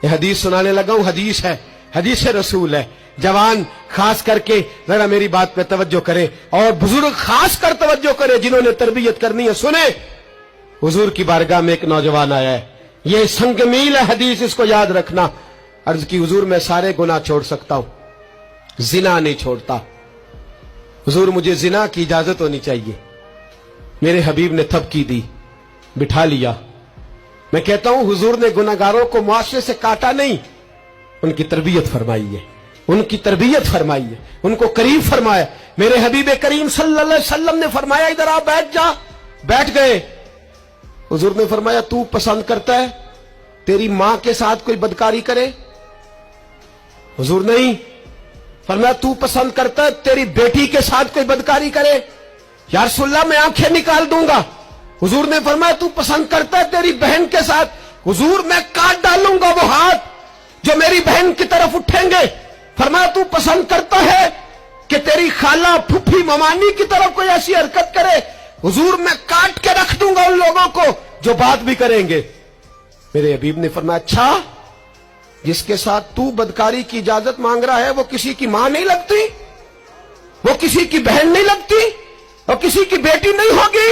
یہ حدیث سنانے لگا ہوں، حدیث ہے، حدیث رسول ہے. جوان خاص کر کے ذرا میری بات پہ توجہ کرے، اور بزرگ خاص کر توجہ کرے جنہوں نے تربیت کرنی ہے. سنیں، حضور کی بارگاہ میں ایک نوجوان آیا ہے، یہ سنگ میل ہے حدیث، اس کو یاد رکھنا. عرض کی حضور میں سارے گناہ چھوڑ سکتا ہوں، زنا نہیں چھوڑتا. حضور مجھے زنا کی اجازت ہونی چاہیے. میرے حبیب نے تھپکی دی، بٹھا لیا. میں کہتا ہوں حضور نے گناہگاروں کو معاشرے سے کاٹا نہیں، ان کی تربیت فرمائی ہے، ان کی تربیت فرمائی ہے، ان کو قریب فرمایا. میرے حبیب کریم صلی اللہ علیہ وسلم نے فرمایا ادھر آ بیٹھ جا. بیٹھ گئے. حضور نے فرمایا تو پسند کرتا ہے تیری ماں کے ساتھ کوئی بدکاری کرے؟ حضور نہیں. فرمایا تو پسند کرتا ہے تیری بیٹی کے ساتھ کوئی بدکاری کرے؟ یا رسول اللہ میں آنکھیں نکال دوں گا. حضور نے فرمایا تو پسند کرتا ہے تیری بہن کے ساتھ؟ حضور میں کاٹ ڈالوں گا وہ ہاتھ جو میری بہن کی طرف اٹھیں گے. فرمایا تو پسند کرتا ہے کہ تیری خالہ پھوپھی ممانی کی طرف کوئی ایسی حرکت کرے؟ حضور میں کاٹ کے رکھ دوں گا ان لوگوں کو جو بات بھی کریں گے. میرے حبیب نے فرمایا اچھا جس کے ساتھ تو بدکاری کی اجازت مانگ رہا ہے وہ کسی کی ماں نہیں لگتی، وہ کسی کی بہن نہیں لگتی، اور کسی کی بیٹی نہیں ہوگی؟